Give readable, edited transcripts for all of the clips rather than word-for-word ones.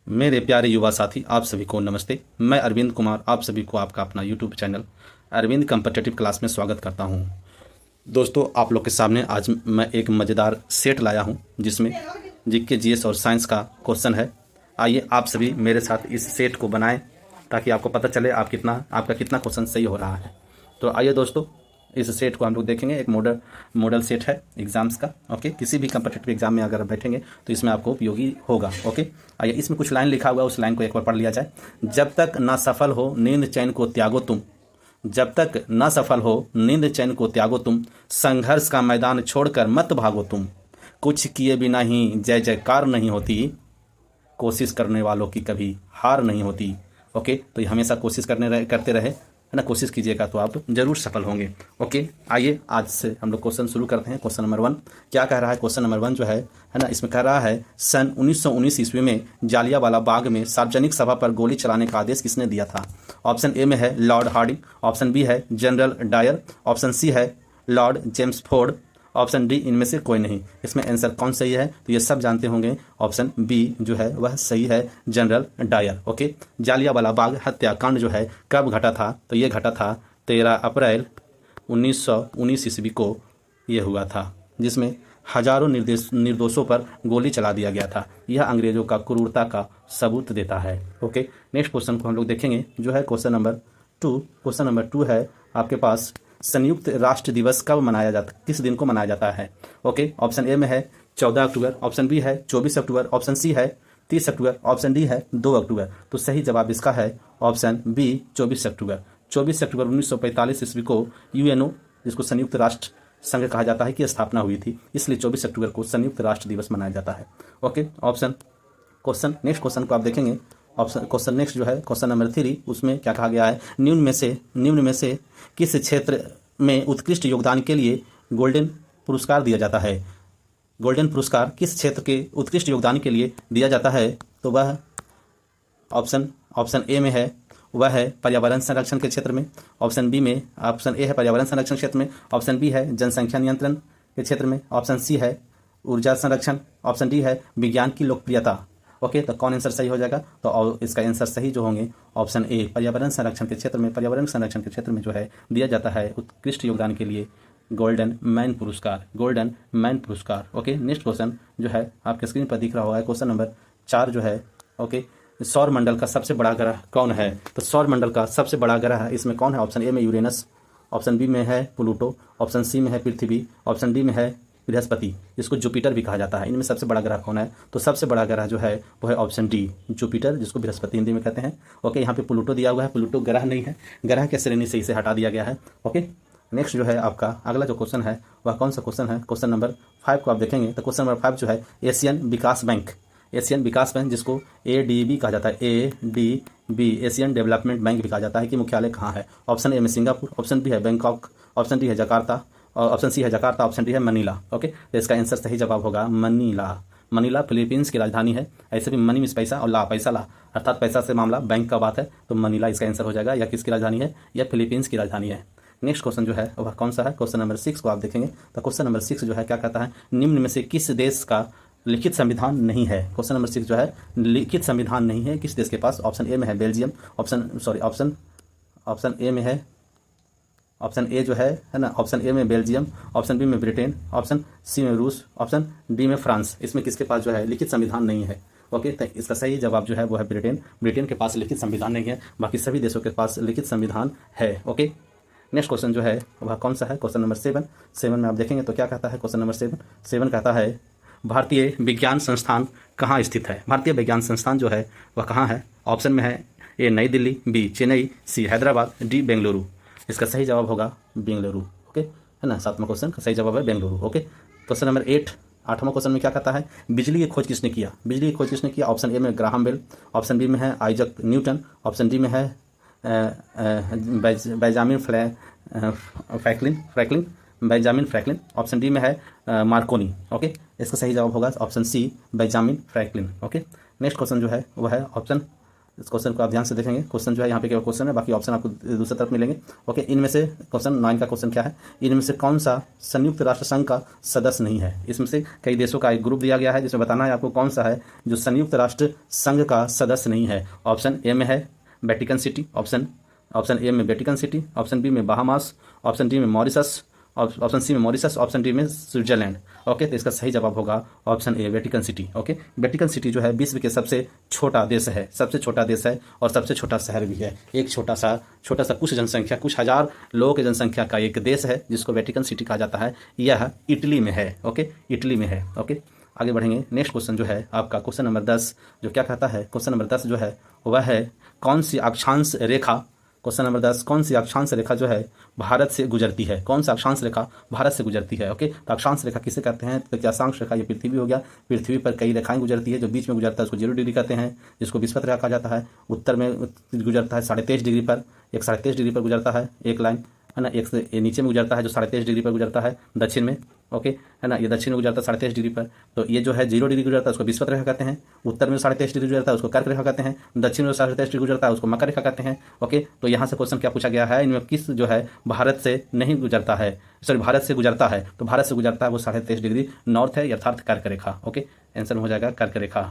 मेरे प्यारे युवा साथी, आप सभी को नमस्ते। मैं अरविंद कुमार आप सभी को आपका अपना YouTube channel Arvind competitive class में स्वागत करता हूं। दोस्तों, आप लोग के सामने आज मैं एक मज़ेदार सेट लाया हूं जिसमें जीके, जीएस और साइंस का क्वेश्चन है। आइए आप सभी मेरे साथ इस सेट को बनाएं ताकि आपको पता चले आपका कितना क्वेश्चन सही हो रहा है। तो आइए दोस्तों, इस सेट को हम लोग देखेंगे। एक मॉडल सेट है एग्जाम्स का। ओके, किसी भी कम्पिटिटिव एग्जाम में अगर बैठेंगे तो इसमें आपको उपयोगी होगा। ओके, आइए, इसमें कुछ लाइन लिखा हुआ है, उस लाइन को एक बार पढ़ लिया जाए। जब तक ना सफल हो नींद चैन को त्यागो तुम, जब तक न सफल हो नींद चैन को त्यागो तुम, संघर्ष का मैदान छोड़कर मत भागो तुम, कुछ किए बिना ही जय जयकार नहीं होती, कोशिश करने वालों की कभी हार नहीं होती। ओके, तो ये हमेशा कोशिश करते रहे, है ना। कोशिश कीजिएगा तो आप जरूर सफल होंगे। ओके, आइए आज से हम लोग क्वेश्चन शुरू करते हैं। क्वेश्चन नंबर 1 क्या कह रहा है? क्वेश्चन नंबर 1 जो है ना, इसमें कह रहा है सन 1919 ईस्वी में जालियांवाला बाग में सार्वजनिक सभा पर गोली चलाने का आदेश किसने दिया था? ऑप्शन ए में है लॉर्ड हार्डिंग, ऑप्शन बी है जनरल डायर, ऑप्शन सी है Lord James Ford, option D इनमें से कोई नहीं। इसमें आंसर कौन सही है? तो ये सब जानते होंगे। ऑप्शन बी जो है वह सही है, general Dyer. Okay, Jallianwala Bagh हत्याकांड जो है कब घटा था? तो ये घटा था 13 अप्रैल 1919 ईस्वी को ये हुआ था, जिसमें हजारों निर्दोषों पर गोली चला दिया गया था। यह अंग्रेजों का क्रूरता का सबूत देता है। ओके, नेक्स्ट क्वेश्चन को हम लोग देखेंगे जो है क्वेश्चन नंबर 2। क्वेश्चन नंबर 2 है आपके पास, संयुक्त राष्ट्र दिवस कब मनाया जाता है, किस दिन को मनाया जाता है? ओके, ऑप्शन ए में है 14 अक्टूबर, ऑप्शन बी है 24 अक्टूबर, ऑप्शन सी है 30 अक्टूबर, ऑप्शन डी है 2 अक्टूबर। तो सही जवाब इसका है ऑप्शन बी 24 अक्टूबर। 24 अक्टूबर 1945 ईस्वी को यूएनओ, जिसको संयुक्त राष्ट्र संघ कहा जाता है, की स्थापना हुई थी, इसलिए 24 अक्टूबर को संयुक्त राष्ट्र दिवस मनाया जाता है। ओके, नेक्स्ट क्वेश्चन को आप देखेंगे। क्वेश्चन नेक्स्ट जो है क्वेश्चन नंबर 3, उसमें क्या कहा गया है? निम्न में से किस क्षेत्र में उत्कृष्ट योगदान के लिए गोल्डन पुरस्कार दिया जाता है? गोल्डन पुरस्कार किस क्षेत्र के उत्कृष्ट योगदान के लिए दिया जाता है? तो वह ऑप्शन ए में है, वह है पर्यावरण संरक्षण के क्षेत्र में। ऑप्शन ए है पर्यावरण संरक्षण क्षेत्र में, ऑप्शन बी है जनसंख्या नियंत्रण के क्षेत्र में, ऑप्शन सी है ऊर्जा संरक्षण, ऑप्शन डी है विज्ञान की लोकप्रियता। ओके, तो कौन आंसर सही हो जाएगा? तो इसका आंसर सही जो होंगे ऑप्शन ए, पर्यावरण संरक्षण के क्षेत्र में। पर्यावरण संरक्षण के क्षेत्र में जो है दिया जाता है उत्कृष्ट योगदान के लिए गोल्डन मैन पुरस्कार। ओके, नेक्स्ट क्वेश्चन जो है आपके स्क्रीन पर दिख रहा होगा, क्वेश्चन नंबर 4 जो है। ओके, सौर मंडल का सबसे बड़ा ग्रह कौन है? तो सौर मंडल का सबसे बड़ा ग्रह इसमें कौन है? ऑप्शन ए में यूरेनस, ऑप्शन बी में है प्लूटो, ऑप्शन सी में है पृथ्वी, ऑप्शन डी में है बृहस्पति, जिसको जुपिटर भी कहा जाता है। इनमें सबसे बड़ा ग्रह कौन है? तो सबसे बड़ा ग्रह जो है वो है ऑप्शन डी, जुपिटर, जिसको बृहस्पति हिंदी में कहते हैं। ओके, यहाँ पे प्लूटो दिया हुआ है, प्लूटो ग्रह नहीं है, ग्रह के श्रेणी से इसे हटा दिया गया है। ओके, नेक्स्ट जो है आपका अगला जो क्वेश्चन है वह कौन सा क्वेश्चन है? क्वेश्चन नंबर 5 को आप देखेंगे तो क्वेश्चन नंबर 5 जो है एशियन विकास बैंक, जिसको ADB कहा जाता है, ADB एशियन डेवलपमेंट बैंक भी कहा जाता है, कि मुख्यालय कहाँ है? ऑप्शन ए में सिंगापुर, ऑप्शन बी है बैंकॉक, ऑप्शन डी है जकार्ता, और ऑप्शन सी है जकार्ता, ऑप्शन डी है मनीला। ओके, तो इसका आंसर सही जवाब होगा मनीला फिलीपींस की राजधानी है। ऐसे भी मनी मीन्स पैसा और पैसा अर्थात पैसा से मामला, बैंक का बात है, तो मनीला इसका आंसर हो जाएगा। यह किसकी राजधानी है? यह फिलीपींस की राजधानी है। नेक्स्ट क्वेश्चन जो है वह कौन सा है? क्वेश्चन नंबर 6 को आप देखेंगे तो क्वेश्चन नंबर 6 जो है क्या कहता है? निम्न में से किस देश का लिखित संविधान नहीं है? क्वेश्चन नंबर 6 जो है लिखित संविधान नहीं है किस देश के पास? ऑप्शन ए में है बेल्जियम, ऑप्शन ए में है, ऑप्शन ए जो है ना, ऑप्शन ए में बेल्जियम, ऑप्शन बी में ब्रिटेन, ऑप्शन सी में रूस, ऑप्शन डी में फ्रांस। इसमें किसके पास जो है लिखित संविधान नहीं है? ओके, तो इसका सही जवाब जो है वो है ब्रिटेन के पास लिखित संविधान नहीं है, बाकी सभी देशों के पास लिखित संविधान है। ओके, नेक्स्ट क्वेश्चन जो है वह कौन सा है? क्वेश्चन नंबर 7 में आप देखेंगे तो क्या कहता है? क्वेश्चन नंबर 7 कहता है भारतीय विज्ञान संस्थान कहाँ स्थित है? भारतीय विज्ञान संस्थान जो है वह कहाँ है? ऑप्शन में है ए नई दिल्ली, बी चेन्नई, सी हैदराबाद, डी बेंगलुरु। इसका सही जवाब होगा बेंगलुरु। ओके, है ना, 7वां क्वेश्चन का सही जवाब है बेंगलुरु। ओके, क्वेश्चन नंबर 8वां क्वेश्चन में क्या कहता है? बिजली की खोज किसने किया? ऑप्शन ए में ग्राहम बेल, ऑप्शन बी में है आइजक न्यूटन, ऑप्शन डी में है बेंजामिन फ्रैंकलिन, ऑप्शन डी में है मार्कोनी। ओके, इसका सही जवाब होगा option C Benjamin Franklin. Okay, next question जो है वह है ऑप्शन इस क्वेश्चन को आप ध्यान से देखेंगे। क्वेश्चन जो है यहाँ पे केवल क्वेश्चन है, बाकी ऑप्शन आपको दूसरी तरफ मिलेंगे। ओके, इनमें से क्वेश्चन 9 का क्वेश्चन क्या है, इनमें से कौन सा संयुक्त राष्ट्र संघ का सदस्य नहीं है। इसमें से कई देशों का एक ग्रुप दिया गया है जिसमें बताना है आपको कौन सा है जो संयुक्त राष्ट्र संघ का सदस्य नहीं है। ऑप्शन ए में है वेटिकन सिटी, ऑप्शन ए में वेटिकन सिटी, ऑप्शन बी में बहामास, ऑप्शन डी में मॉरिशस, ऑप्शन सी में मॉरिशस, ऑप्शन डी में स्विट्जरलैंड। ओके, तो इसका सही जवाब होगा option A Vatican city. Okay, Vatican city जो है विश्व के सबसे छोटा देश है, सबसे छोटा देश है और सबसे छोटा शहर भी है। एक छोटा सा कुछ जनसंख्या, कुछ हजार लोगों की जनसंख्या का एक देश है जिसको वेटिकन सिटी कहा जाता है। यह इटली में है। ओके, इटली में है। ओके, आगे बढ़ेंगे। नेक्स्ट क्वेश्चन जो है आपका क्वेश्चन नंबर 10 जो क्या कहता है, क्वेश्चन नंबर 10 जो है वह है कौन सी अक्षांश रेखा, क्वेश्चन नंबर 10 कौन सी अक्षांश रेखा जो है भारत से गुजरती है, कौन सा अक्षांश रेखा भारत से गुजरती है। ओके, तो अक्षांश रेखा किसे कहते हैं, तो क्या अक्षांश रेखा ये पृथ्वी हो गया, पृथ्वी पर कई रेखाएं गुजरती है, जो बीच में गुजरता है उसको 0 डिग्री कहते हैं, जिसको विस्पत रेखा कहा जाता है। उत्तर में गुजरता है 23.5 डिग्री पर, एक 23.5 डिग्री पर गुजरता है एक लाइन, है ना। एक से नीचे में गुजरता है जो 23.5 डिग्री पर गुजरता है दक्षिण में। ओके, है ना, ये दक्षिण में गुजरता है 23.5 डिग्री पर। तो ये जो है 0 डिग्री गुजरता है उसको विस्पत रेखा कहते हैं। उत्तर में 23.5 डिग्री गुजरता है उसको कर्क रेखा कहते हैं। दक्षिण में 23.5 डिग्री गुजरता है उसको मकर रेखा कहते हैं। ओके, तो यहाँ से क्वेश्चन क्या पूछा गया है, इनमें किस जो है भारत से नहीं गुजरता है, सॉरी भारत से गुजरता है, तो भारत से गुजरता है वो 23.5 डिग्री नॉर्थ है, अर्थात कर्क रेखा। ओके, आंसर हो जाएगा कर्क रेखा,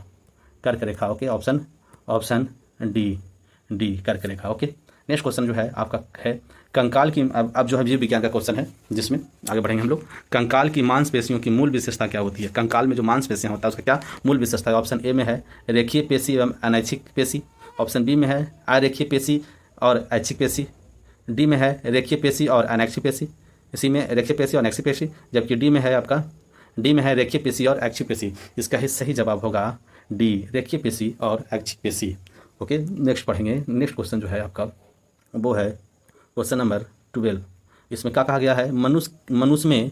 कर्क रेखा। ओके, ऑप्शन डी कर्क रेखा। ओके, नेक्स्ट क्वेश्चन जो है आपका है कंकाल की, अब जो है जीव विज्ञान का क्वेश्चन है जिसमें आगे बढ़ेंगे हम लोग। कंकाल की मांसपेशियों की मूल विशेषता क्या होती है, कंकाल में जो मांसपेशियां होता है उसका क्या मूल विशेषता है। ऑप्शन ए में है रेखीय पेशी एवं अनैच्छिक पेशी, ऑप्शन बी में है अरेखीय पेशी और ऐच्छिक पेशी, डी में है रेखीय पेशी और अनैच्छिक पेशी, इसी में रेखीय पेशी और अनैच्छिक पेशी, जबकि डी में है रेखीय पेशी और ऐच्छिक पेशी। इसका ही सही जवाब होगा डी रेखीय पेशी और ऐच्छिक पेशी। ओके, नेक्स्ट पढ़ेंगे। नेक्स्ट क्वेश्चन जो है आपका वो है क्वेश्चन नंबर 12। इसमें क्या कहा गया है, मनुष्य में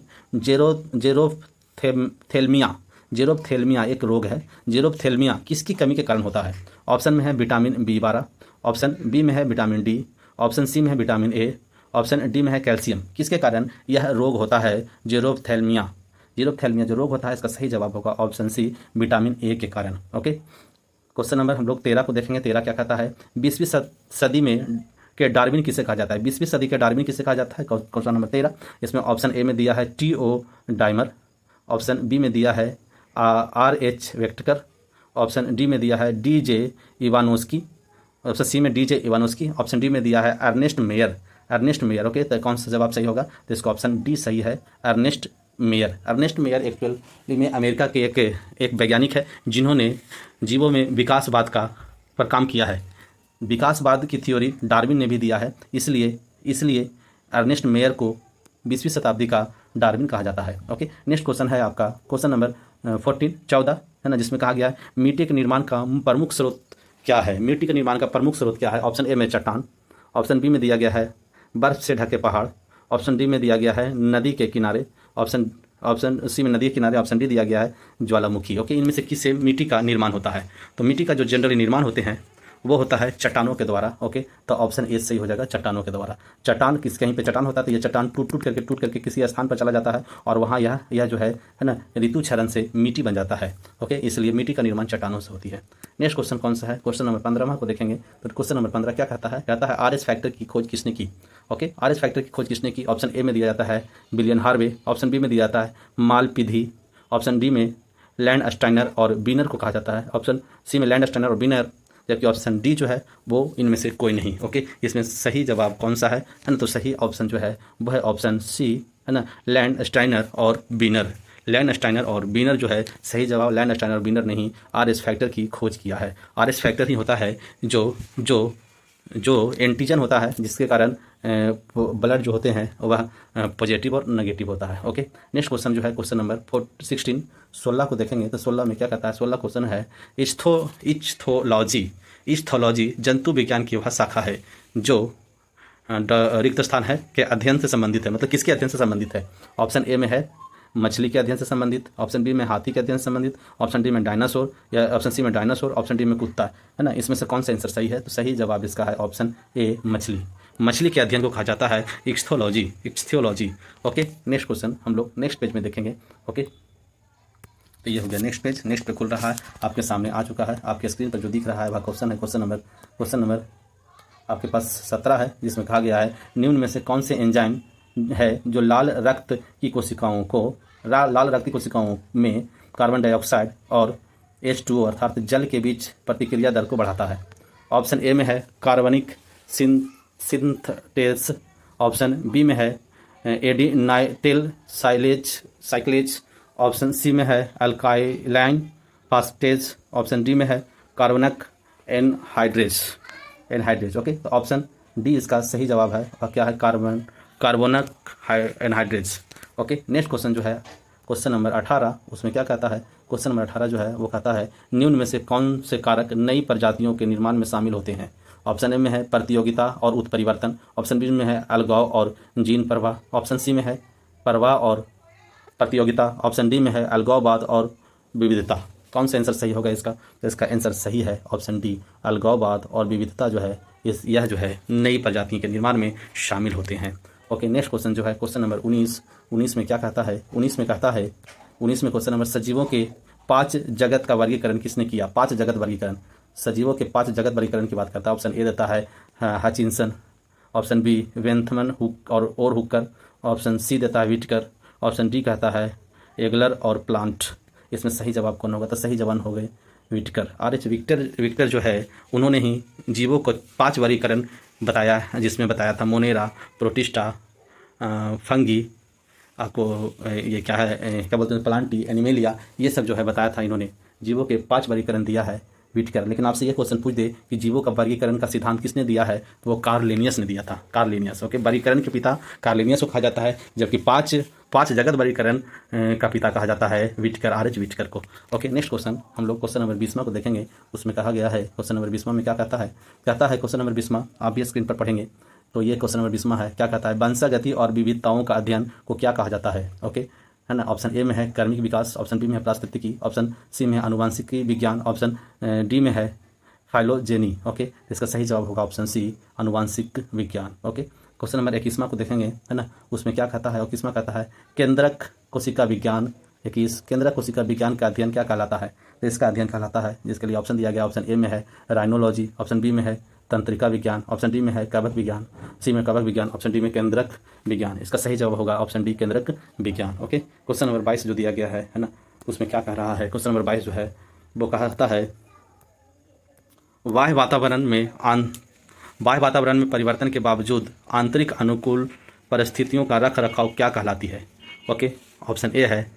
जेरोप्थेल्मिया एक रोग है। जेरोप्थेल्मिया किसकी कमी के कारण होता है। ऑप्शन में है विटामिन B12, ऑप्शन बी में है विटामिन डी, ऑप्शन सी में है विटामिन ए, ऑप्शन डी में है कैल्शियम। किसके कारण यह रोग होता है जेरोप्थेल्मिया जो रोग होता है, इसका सही जवाब होगा ऑप्शन सी विटामिन ए के कारण। ओके, क्वेश्चन नंबर हम लोग 13 को देखेंगे। 13 क्या कहता है, 20वीं सदी में के डार्विन किसे कहा जाता है, 20वीं सदी के डार्विन किसे कहा जाता है। क्वेश्चन नंबर 13, इसमें ऑप्शन ए में दिया है T.O. डाइमर, ऑप्शन बी में दिया है R.H. वेक्टकर, ऑप्शन डी में दिया है D.J. इवानोस्की, ऑप्शन सी में D.J. इवानोस्की, ऑप्शन डी में दिया है अर्नेस्ट मेयर। ओके, तो कौन सा जवाब सही होगा, तो इसका ऑप्शन डी सही है, अर्नेस्ट मेयर एक्चुअली में अमेरिका के एक वैज्ञानिक है जिन्होंने जीवों में विकासवाद पर काम किया है। विकासवाद की थ्योरी डार्विन ने भी दिया है, इसलिए अर्नेस्ट मेयर को 20वीं शताब्दी का डार्विन कहा जाता है। ओके, नेक्स्ट क्वेश्चन है आपका क्वेश्चन नंबर 14 है ना, जिसमें कहा गया है मिट्टी के निर्माण का प्रमुख स्रोत क्या है। मिट्टी के निर्माण का प्रमुख स्रोत क्या है। ऑप्शन ए में चट्टान, ऑप्शन बी में दिया गया है बर्फ से ढके पहाड़, ऑप्शन डी में दिया गया है नदी के किनारे, ऑप्शन सी में नदी के किनारे, ऑप्शन डी दिया गया है ज्वालामुखी। ओके, इनमें से किससे मिट्टी का निर्माण होता है, तो मिट्टी का जो जनरली निर्माण होते हैं वो होता है चट्टानों के द्वारा। ओके, तो ऑप्शन ए सही हो जाएगा, चट्टानों के द्वारा। चट्टान कहीं पे चट्टान होता है तो ये चट्टान टूट करके किसी स्थान पर चला जाता है और वहाँ यह जो है ना ऋतु क्षरण से मिट्टी बन जाता है। ओके, इसलिए मिट्टी का निर्माण चट्टानों से होती है। नेक्स्ट क्वेश्चन कौन सा है, क्वेश्चन नंबर 15 को देखेंगे। तो क्वेश्चन नंबर 15 क्या कहता है आरएस फैक्टर की खोज किसने की। ओके, आरएस फैक्टर की खोज किसने की। ऑप्शन ए में दिया जाता है विलियम हार्वे, ऑप्शन बी में दिया जाता है मालपिधी, ऑप्शन डी में लैंडस्टाइनर और बीनर को कहा जाता है, ऑप्शन सी में लैंडस्टाइनर और बीनर, जबकि ऑप्शन डी जो है वो इनमें से कोई नहीं। ओके, इसमें सही जवाब कौन सा है ना, तो सही ऑप्शन जो है वो है ऑप्शन सी, है ना, लैंडस्टाइनर और बीनर। लैंडस्टाइनर और बीनर जो है सही जवाब, लैंडस्टाइनर और बीनर नहीं, आरएस फैक्टर की खोज किया है। आरएस फैक्टर ही होता है जो एंटीजन होता है जिसके कारण ब्लड जो होते हैं वह पॉजिटिव और नेगेटिव होता है। ओके, नेक्स्ट क्वेश्चन जो है क्वेश्चन नंबर 16 को देखेंगे। तो 16 में क्या कहता है, 16 क्वेश्चन है इस्थोलॉजी जंतु विज्ञान की वह शाखा है जो रिक्त स्थान है के अध्ययन से संबंधित है, मतलब किसके अध्ययन से संबंधित है। ऑप्शन ए में है मछली के अध्ययन से संबंधित, ऑप्शन बी में हाथी के अध्ययन से संबंधित, ऑप्शन डी में डायनासोर या ऑप्शन सी में डायनासोर, ऑप्शन डी में कुत्ता, है ना। इसमें से कौन सा आंसर सही है, तो सही जवाब इसका है ऑप्शन ए मछली के अध्ययन को कहा जाता है इक्स्थ्योलॉजी। ओके, नेक्स्ट क्वेश्चन हम लोग नेक्स्ट पेज में देखेंगे। ओके, तो ये हो गया नेक्स्ट पेज। नेक्स्ट पे खुल रहा है, आपके सामने आ चुका है। आपके स्क्रीन पर जो दिख रहा है वह क्वेश्चन है। क्वेश्चन नंबर आपके पास 17 है, जिसमें कहा गया है निम्न में से कौन से एंजाइम है जो लाल रक्त की कोशिकाओं में कार्बन डाइऑक्साइड और H2O अर्थात जल के बीच प्रतिक्रिया दर को बढ़ाता है। ऑप्शन ए में है कार्बनिक सिंथेस, ऑप्शन बी में है एडिनाइटिल साइक्लेज, ऑप्शन सी में है अल्काइलाइन फास्फेटेज, ऑप्शन डी में है कार्बनिक एनहाइड्रेज। ओके, तो ऑप्शन डी इसका सही जवाब है। और क्या है? Carbonic anhydrase. Okay, next question जो है क्वेश्चन नंबर 18, उसमें क्या कहता है? क्वेश्चन नंबर 18 जो है वो कहता है निम्न में से कौन से कारक नई प्रजातियों के निर्माण में शामिल होते हैं? ऑप्शन ए में है प्रतियोगिता और उत्परिवर्तन, ऑप्शन बी में है अलगाव और जीन प्रवाह, ऑप्शन सी में है प्रवाह और प्रतियोगिता, ऑप्शन डी में है अलगाववाद और विविधता। कौन सा आंसर सही होगा इसका? तो इसका आंसर सही है ऑप्शन डी, अलगाववाद और विविधता जो है यह जो है नई प्रजातियों के निर्माण में शामिल होते हैं। ओके, नेक्स्ट क्वेश्चन जो है क्वेश्चन नंबर 19 में क्या कहता है? 19 में क्वेश्चन नंबर सजीवों के 5 जगत का वर्गीकरण किसने किया? 5 जगत वर्गीकरण, सजीवों के 5 जगत वर्गीकरण की बात करता है। ऑप्शन ए देता है हचिंसन, ऑप्शन बी वेंथमन और हुकर, ऑप्शन सी देता है विटकर, ऑप्शन डी कहता है एगलर और प्लांट। इसमें सही जवाब कौन होगा? तो सही जवाब हो गए विटकर। विक्टर जो है उन्होंने ही जीवों को 5 वर्गीकरण बताया, जिसमें बताया था मोनेरा, प्रोटिस्टा, फंगी, आपको ये क्या है क्या बोलते हैं प्लांटी, एनिमेलिया, ये सब जो है बताया था। इन्होंने जीवों के 5 वर्गीकरण दिया है विटकर। लेकिन आपसे ये क्वेश्चन पूछ दे कि जीवों का वर्गीकरण का सिद्धांत किसने दिया है? तो वो कार्ल लिनियस ने दिया था। Karl Linnaeus. ओके, वर्गीकरण के पिता कार्ल लिनियस को कहा जाता है, जबकि 5 जगत वर्गीकरण का पिता कहा जाता है विटकर, आर.एच. विटकर को। ओके, नेक्स्ट क्वेश्चन हम लोग क्वेश्चन नंबर 20 को देखेंगे। उसमें कहा गया है क्वेश्चन नंबर 20 में क्या कहता है? क्वेश्चन नंबर 20 आप भी स्क्रीन पर पढ़ेंगे। तो ये क्वेश्चन नंबर 20 है, क्या कहता है? वंशागति और विविधताओं का अध्ययन को क्या कहा जाता है? ओके, है ना। ऑप्शन ए में है कर्मिक विकास, ऑप्शन बी में है पारिस्थितिकी, ऑप्शन सी में है आनुवंशिकी विज्ञान, ऑप्शन डी में है फाइलोजेनी। ओके, इसका सही जवाब होगा ऑप्शन सी, आनुवंशिक विज्ञान। ओके, क्वेश्चन नंबर 21 को देखेंगे, है ना। उसमें क्या कहता है? 21 कहता है केंद्रक कोशिका विज्ञान। 21 केंद्रक कोशिका विज्ञान का अध्ययन क्या कहलाता है? तो इसका अध्ययन कहलाता है, जिसके लिए ऑप्शन दिया गया, ऑप्शन ए में है राइनोलॉजी, ऑप्शन बी में है तंत्रिका विज्ञान, ऑप्शन डी में है कवक विज्ञान, सी में कवक विज्ञान, ऑप्शन डी में केंद्रक विज्ञान। इसका सही जवाब होगा ऑप्शन डी, केंद्रक विज्ञान। ओके, क्वेश्चन नंबर 22 जो दिया गया है ना, उसमें क्या कह रहा है? क्वेश्चन नंबर 22 जो है वो कहता है बाह्य वातावरण में परिवर्तन के बावजूद आंतरिक अनुकूल परिस्थितियों का रख रखाव क्या कहलाती है? ओके, ऑप्शन ए है,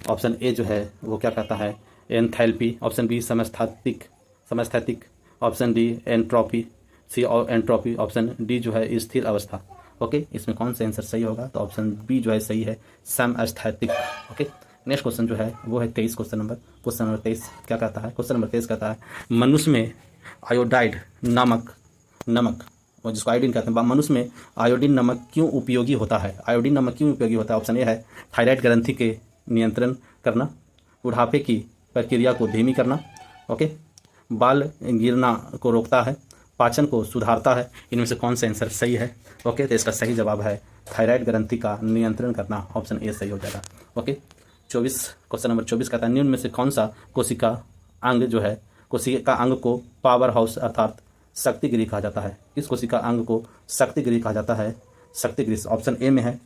ऑप्शन ए जो है वो क्या कहता है? एंथैल्पी, ऑप्शन बी समस्थैतिक, ऑप्शन डी एंट्रोपी, सी और एंट्रोपी, ऑप्शन डी जो है स्थिर अवस्था। ओके, इसमें कौन सा आंसर सही होगा? तो ऑप्शन बी जो है सही है, समस्थैतिक। ओके, नेक्स्ट क्वेश्चन जो है वो है 23 क्वेश्चन नंबर 23 क्या कहता है? क्वेश्चन नंबर 23 कहता है मनुष्य में आयोडाइड नमक और जिसको आयोडीन कहते हैं, मनुष्य में आयोडीन नमक क्यों उपयोगी होता है? आयोडीन नमक क्यों उपयोगी होता है? ऑप्शन ए है थायराइड ग्रंथि के नियंत्रण करना, बुढ़ापे की प्रक्रिया को धीमी करना, ओके, बाल गिरना को रोकता है, पाचन को सुधारता है। इनमें से कौन सा आंसर सही है? ओके, तो इसका सही जवाब है थायराइड ग्रंथि का नियंत्रण करना, ऑप्शन ए सही हो जाएगा। ओके, 24 क्वेश्चन नंबर 24 कहता है निम्न में से कौन सा कोशिका अंग जो है कोशिका अंग को पावर हाउस अर्थात शक्ति गृह कहा जाता है? इस कोशिका अंग को शक्ति गृह कहा जाता है, शक्ति गृह। ऑप्शन ए में है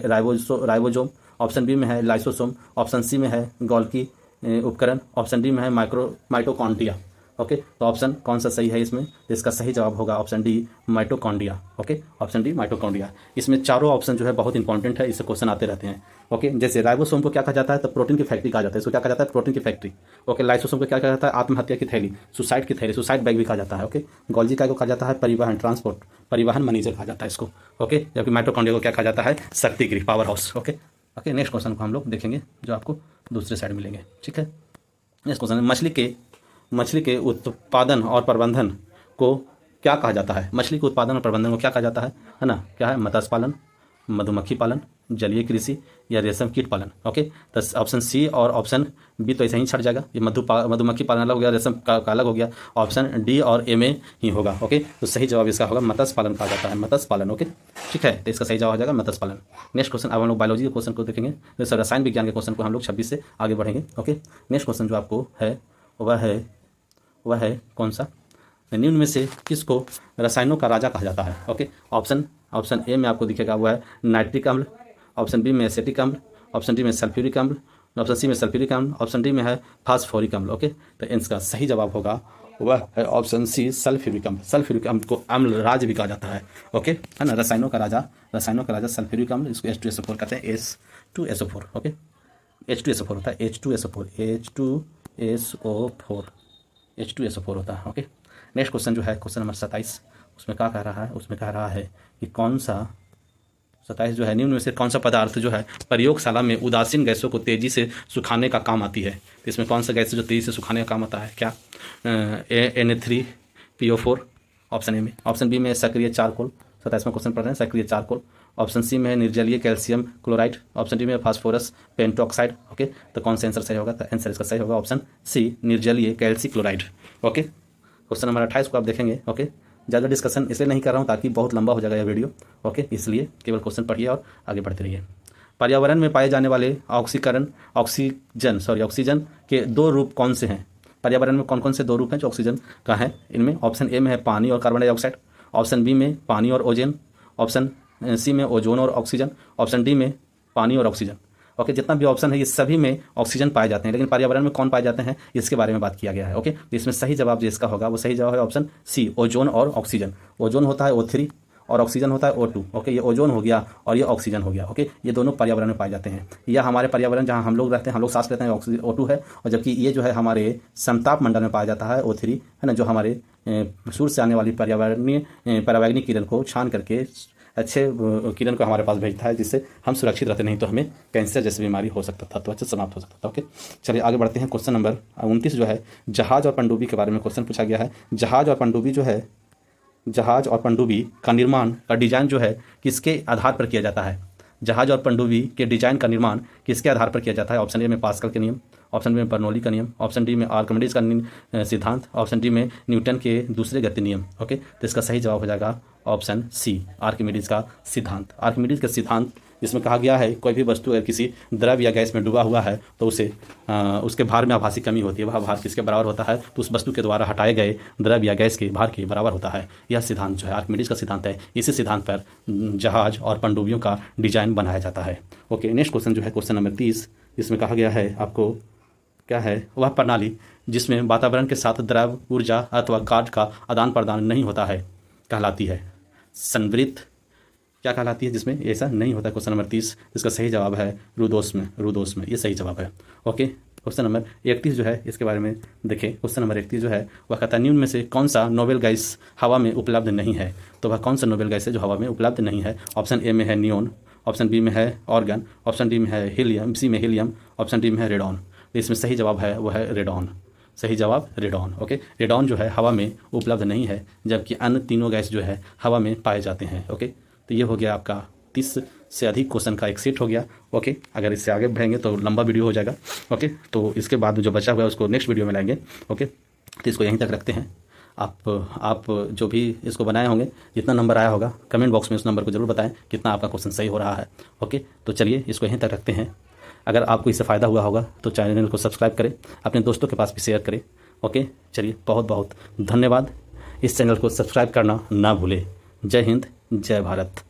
राइबोसोम, ऑप्शन बी में है लाइसोसोम, ऑप्शन सी में है गोल्गी उपकरण, ऑप्शन डी में है माइटोकॉन्ड्रिया। ओके, तो ऑप्शन कौन सा सही है इसमें? तो इसका सही जवाब होगा option D, mitochondria. Okay, option D mitochondria. इसमें चारों ऑप्शन जो है बहुत इंपॉर्टेंट है, इससे क्वेश्चन आते रहते हैं। ओके, जैसे राइबोसोम को क्या कहा जाता है? तो प्रोटीन की फैक्ट्री कहा जाता है, इसको क्या कहा जाता है? प्रोटीन की फैक्ट्री। ओके, लाइसोसोम को क्या कहा जाता है? आत्महत्या की थैली, सुसाइड की थैली, सुसाइड बैग भी कहा जाता है। ओके, गोल्गी को कहा जाता है परिवहन, ट्रांसपोर्ट, परिवहन मैनेजर कहा जाता है इसको। ओके, जबकि माइटोकॉन्ड्रिया को क्या कहा जाता है? शक्ति गृह, power house. Okay, next question को हम लोग देखेंगे जो आपको दूसरे साइड मिलेंगे। ठीक है, नेक्स्ट क्वेश्चन मछली के उत्पादन और प्रबंधन को क्या कहा जाता है? मछली के उत्पादन और प्रबंधन को क्या कहा जाता है ना? क्या है? मत्स्य पालन, मधुमक्खी पालन, जलीय कृषि या रेशम कीट पालन। ओके, तो ऑप्शन सी और ऑप्शन बी तो ऐसे ही छट जाएगा, ये मधुमक्खी पालन अलग हो गया, रेशम का अलग हो गया। ऑप्शन डी और ए में ही होगा। ओके, तो सही जवाब इसका होगा मत्स्य पालन कहा जाता है, मत्स्य पालन। ओके, ठीक है, तो इसका सही जवाब हो जाएगा मत्स्य पालन। नेक्स्ट क्वेश्चन, अब हम लोग बायोलॉजी के क्वेश्चन को देखेंगे, जैसे रसायन विज्ञान के क्वेश्चन को हम लोग 26 से आगे बढ़ेंगे। ओके, नेक्स्ट क्वेश्चन जो आपको है वह है कौन सा, निम्न में से किसको रसायनों का राजा कहा जाता है। ओके, ऑप्शन ए में आपको दिखेगा वह है नाइट्रिक अम्ल, ऑप्शन बी में एसिटिक अम्ल, ऑप्शन डी में सल्फ्यूरिक अम्ल, ऑप्शन सी में सल्फ्यूरिक अम्ल, ऑप्शन डी में है फास्फोरिक अम्ल। ओके, तो इसका सही जवाब होगा वह है ऑप्शन सी सल्फ्यूरिक अम्ल। सल्फ्यूरिक अम्ल को अम्ल राज भी कहा जाता है। ओके, है ना, रसायनों का राजा सल्फ्यूरिक अम्ल, इसको H2SO4 कहते हैं, H2SO4। ओके, H2SO4 होता है, H2SO4 होता है। ओके, नेक्स्ट क्वेश्चन जो है क्वेश्चन नंबर 27, उसमें क्या कह रहा है, उसमें कह रहा है कि कौन सा 27 जो है निम्न में से कौन सा पदार्थ जो है प्रयोगशाला में उदासीन गैसों को तेजी से सुखाने का काम आती है। तो इसमें कौन सा गैस जो तेजी से सुखाने का काम आता है, क्या Na3PO4 ऑप्शन ए में, ऑप्शन बी में सक्रिय चारकोल, 27वां क्वेश्चन पढ़ रहे हैं, सक्रिय चारकोल, ऑप्शन सी में निर्जलीय कैल्शियम क्लोराइड, ऑप्शन डी में फास्फोरस पेंटॉक्साइड। ओके, तो कौन सा आंसर सही होगा, तो आंसर इसका सही होगा ऑप्शन सी निर्जलीय calcium chloride. Okay, question number 28 को आप देखेंगे। ओके, ज़्यादा डिस्कशन इसलिए नहीं कर रहा हूँ ताकि बहुत लंबा हो जाएगा यह वीडियो। ओके, इसलिए केवल क्वेश्चन पढ़िए और आगे बढ़ते रहिए। पर्यावरण में पाए जाने वाले ऑक्सीजन के दो रूप कौन से हैं। पर्यावरण में कौन कौन से दो रूप हैं जो ऑक्सीजन का है, इनमें ऑप्शन ए में है पानी और कार्बन डाइऑक्साइड, ऑप्शन बी में पानी और ओजोन, ऑप्शन सी में ओजोन और ऑक्सीजन, ऑप्शन डी में पानी और ऑक्सीजन। ओके, जितना भी ऑप्शन है ये सभी में ऑक्सीजन पाए जाते हैं, लेकिन पर्यावरण में कौन पाए जाते हैं इसके बारे में बात किया गया है। ओके, तो इसमें सही जवाब जो इसका होगा वो सही जवाब है ऑप्शन सी ओजोन और ऑक्सीजन। ओजोन होता है O3 और ऑक्सीजन होता है O2। ओके, ये ओजोन हो गया और ये ऑक्सीजन हो गया। ओके, ये दोनों पर्यावरण में पाए जाते हैं। यह हमारे पर्यावरण जहाँ हम लोग रहते हैं, हम लोग सांस लेते हैं, ऑक्सीजन O2 है, और जबकि ये जो है हमारे समताप मंडल में पाया जाता है O3, है ना, जो हमारे सूर्य से आने वाली परावैंगनिक किरण को छान करके अच्छे किरण को हमारे पास भेजता है, जिससे हम सुरक्षित रहते, नहीं तो हमें कैंसर जैसी बीमारी हो सकता था, तो अच्छा समाप्त हो सकता था। ओके, चलिए आगे बढ़ते हैं। क्वेश्चन नंबर 29 जो है जहाज और पनडुब्बी के बारे में क्वेश्चन पूछा गया है। जहाज और पनडुब्बी का निर्माण का डिजाइन जो है किसके आधार पर किया जाता है। जहाज और पनडुब्बी के डिजाइन का निर्माण किसके आधार पर किया जाता है। ऑप्शन ए में पास्कल के नियम, ऑप्शन बी में बर्नौली का नियम, ऑप्शन डी में आर्किमिडीज का सिद्धांत, ऑप्शन डी में न्यूटन के दूसरे गति नियम। ओके, तो इसका सही जवाब हो जाएगा ऑप्शन सी आर्किमिडीज का सिद्धांत। आर्किमिडीज का सिद्धांत जिसमें कहा गया है कोई भी वस्तु अगर किसी द्रव या गैस में डूबा हुआ है तो उसे उसके भार में आभासी कमी होती है, वह भार किसके बराबर होता है, तो उस वस्तु के द्वारा हटाए गए द्रव या गैस के भार के बराबर होता है। यह सिद्धांत जो है आर्किमिडीज का सिद्धांत है। इसी सिद्धांत पर जहाज और पनडुब्बियों का डिजाइन बनाया जाता है। ओके, नेक्स्ट क्वेश्चन जो है क्वेश्चन नंबर 30, जिसमें कहा गया है आपको क्या है, वह प्रणाली जिसमें वातावरण के साथ द्रव ऊर्जा अथवा कार्य का आदान प्रदान नहीं होता है कहलाती है संवृत्त। क्या कहलाती है जिसमें ऐसा नहीं होता। क्वेश्चन नंबर 30, इसका सही जवाब है रुदोष में, ये सही जवाब है। ओके, क्वेश्चन नंबर 31 जो है इसके बारे में देखें। क्वेश्चन नंबर 31 जो है वह कहता है निम्न में से कौन सा नोबेल गैस हवा में उपलब्ध नहीं है। तो वह कौन सा नोबेल गैस है जो हवा में उपलब्ध नहीं है। ऑप्शन ए में है नियोन, ऑप्शन बी में है ऑर्गन, ऑप्शन डी में है हीलियम, सी में हीलियम, ऑप्शन डी में है रेडॉन। तो इसमें सही जवाब है वह है रेडॉन। सही जवाब रेडॉन। ओके, रेडॉन जो है हवा में उपलब्ध नहीं है, जबकि अन्य तीनों गैस जो है हवा में पाए जाते हैं। ओके, तो ये हो गया आपका 30 से अधिक क्वेश्चन का एक सेट हो गया। ओके, अगर इससे आगे बढ़ेंगे तो लंबा वीडियो हो जाएगा। ओके, तो इसके बाद जो बचा हुआ है उसको नेक्स्ट वीडियो में लाएंगे। ओके, तो इसको यहीं तक रखते हैं। आप जो भी इसको बनाए होंगे, जितना नंबर आया होगा कमेंट बॉक्स में उस नंबर को जरूर बताएं कितना आपका क्वेश्चन सही हो रहा है। ओके, तो चलिए इसको यहीं तक रखते हैं। अगर आपको इससे फ़ायदा हुआ होगा तो चैनल को सब्सक्राइब करें, अपने दोस्तों के पास भी शेयर करें। ओके, चलिए बहुत बहुत धन्यवाद। इस चैनल को सब्सक्राइब करना ना भूलें। जय हिंद, जय भारत।